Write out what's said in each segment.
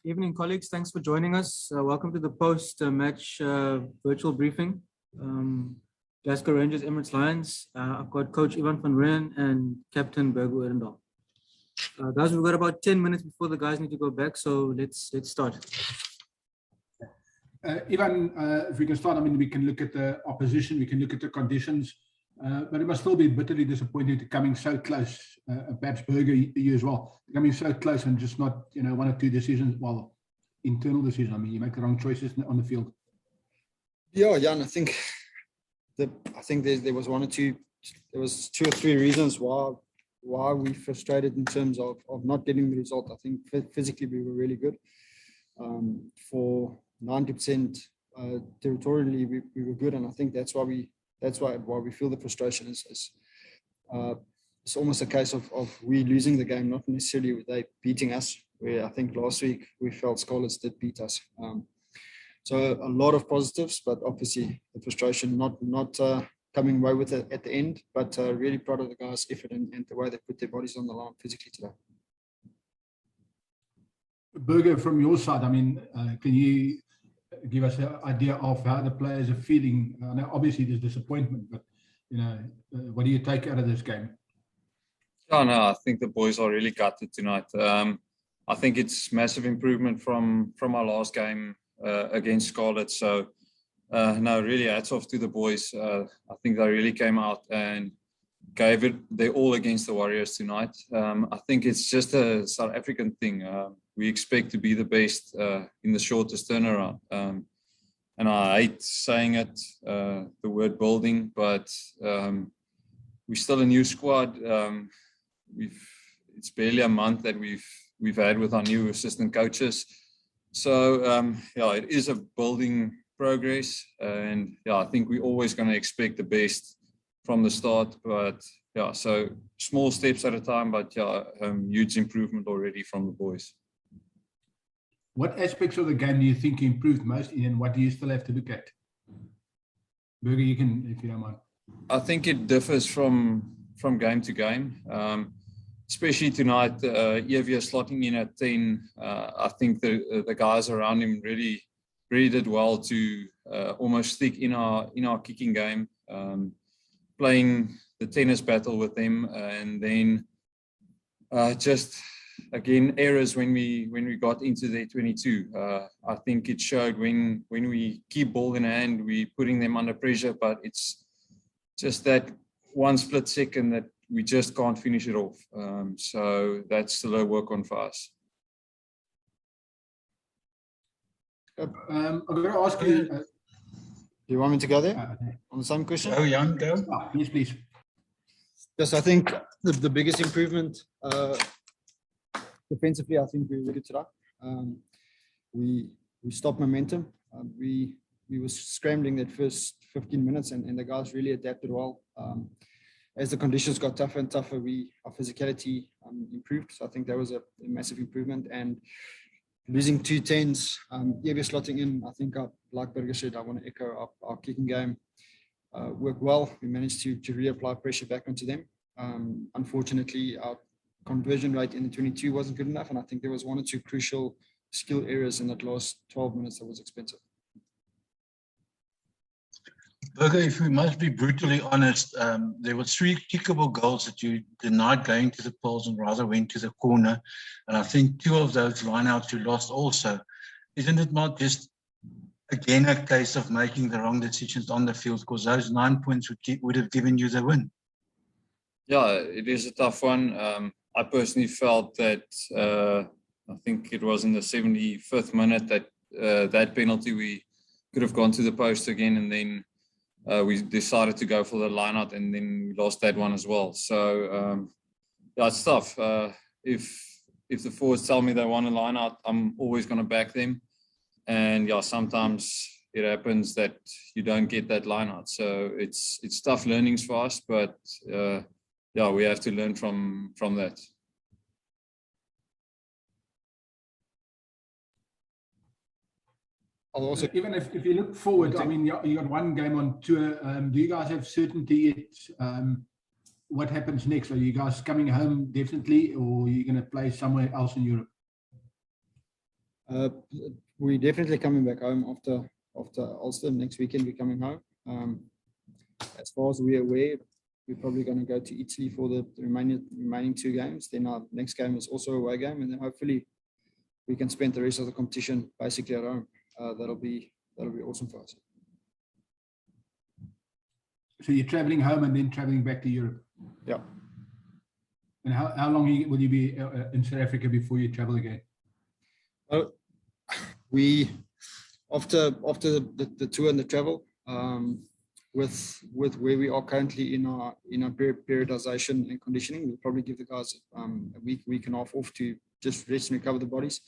Evening, colleagues. Thanks for joining us. Welcome to the post-match virtual briefing. Glasgow Rangers, Emirates Lions. I've got Coach Ivan van Rooyen and Captain Burger Odendaal. Guys, we've got about 10 minutes before the guys need to go back, so let's start. Ivan, if we can start, I mean, we can look at the opposition, we can look at the conditions, but it must still be bitterly disappointing to coming so close. Perhaps Burger, you as well, coming so close and just not, one or two decisions, well, internal decisions. I mean, you make the wrong choices on the field. Yeah, Jan, I think there was two or three reasons why we frustrated in terms of not getting the result. I think physically we were really good. For 90% territorially we were good, and I think that's why we feel the frustration is it's almost a case of we losing the game, not necessarily they beating us, where I think last week we felt Scarlets did beat us. So a lot of positives, but obviously the frustration not coming away with it at the end, but really proud of the guys' effort and the way they put their bodies on the line physically today. Burger, from your side, I mean, can you give us an idea of how the players are feeling? Now, obviously there's disappointment, but what do you take out of this game? Oh no, I think the boys are really gutted tonight. I think it's massive improvement from our last game against Scarlet. So no, really hats off to the boys. I think they really came out and gave it their all against the Warriors tonight. I think it's just a South African thing. We expect to be the best in the shortest turnaround. And I hate saying it, the word building, but we're still a new squad. It's barely a month that we've had with our new assistant coaches. So yeah, it is a building progress, and yeah, I think we're always going to expect the best from the start. But yeah, so small steps at a time, but yeah, huge improvement already from the boys. What aspects of the game do you think you improved most in, and what do you still have to look at? Burger, you can, if you don't mind. I think it differs from game to game. Especially tonight, Evia slotting in at 10. I think the guys around him really did well to almost stick in our kicking game, playing the tennis battle with them, and then just again errors when we got into their 22. I think it showed when we keep ball in hand, we're putting them under pressure, but it's just that one split second that we just can't finish it off. So that's still a work on for us. I'm going to ask you. Do you want me to go there on the same question? Oh, Jan, go. Please. Yes, I think the biggest improvement defensively, I think we were good today. We stopped momentum. We were scrambling that first 15 minutes, and the guys really adapted well. As the conditions got tougher and tougher, our physicality improved. So I think that was a massive improvement. And losing 2 10s, Evia slotting in, I think, like Burger said, I want to echo our kicking game worked well. We managed to reapply pressure back onto them. Unfortunately, our conversion rate in the 22 wasn't good enough, and I think there was 1 or 2 crucial skill errors in that last 12 minutes that was expensive. Burger, if we must be brutally honest, there were 3 kickable goals that you denied going to the poles and rather went to the corner. And I think 2 of those lineouts you lost also. Isn't it not just, again, a case of making the wrong decisions on the field, because those 9 points would have given you the win? Yeah, it is a tough one. I personally felt that, I think it was in the 75th minute that that penalty, we could have gone to the post again, and then we decided to go for the line-out, and then we lost that one as well. So, yeah, it's tough. If the forwards tell me they want a line-out, I'm always going to back them. And, yeah, sometimes it happens that you don't get that line-out. So it's tough learnings for us, but, yeah, we have to learn from that. Also, even if you look forward, I mean, you got 1 game on tour. Do you guys have certainty what happens next? Are you guys coming home definitely, or are you going to play somewhere else in Europe? We're definitely coming back home after Ulster. Next weekend we're coming home. As far as we're aware, we're probably going to go to Italy for the remaining 2 games. Then our next game is also a away game, and then hopefully we can spend the rest of the competition basically at home. That'll be awesome for us. So you're traveling home and then traveling back to Europe. Yeah. And how long will you be in South Africa before you travel again? Well, we after the tour and the travel, with where we are currently in our periodization and conditioning, we'll probably give the guys a week and a half off to just rest and recover the bodies.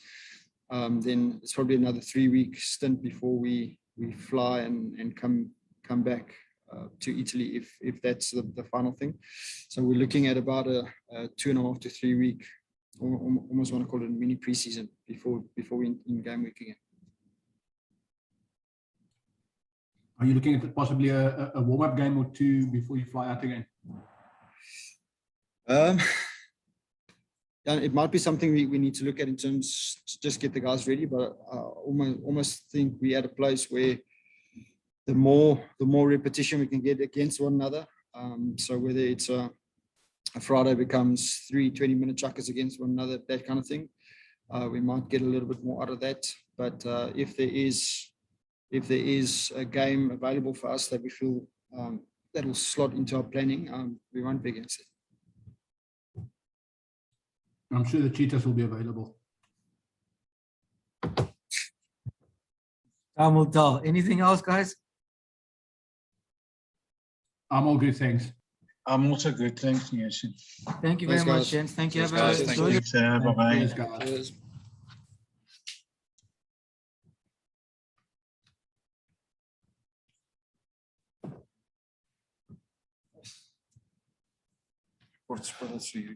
Then it's probably another 3-week stint before we fly and come back to Italy if that's the final thing. So we're looking at about a 2.5 to 3 week, almost want to call it a mini preseason before we in game week again. Are you looking at possibly a warm-up game or 2 before you fly out again? Yeah, it might be something we need to look at in terms to just get the guys ready, but I almost think we're at a place where the more repetition we can get against one another. So whether it's a Friday becomes 3 20-minute chuckers against one another, that kind of thing, we might get a little bit more out of that. But if there is a game available for us that we feel that will slot into our planning, we won't be against it. I'm sure the cheetahs will be available. Time will tell. Anything else, guys? I'm all good, thanks. I'm also good. Thanks, Nielsen. Thank you very Thanks, much, guys. gents. Thank you. Cheers, Have a guys. Thank enjoy you. the- Thanks. Bye-bye. Cheers, guys. Cheers. Kort spel, dat is hier.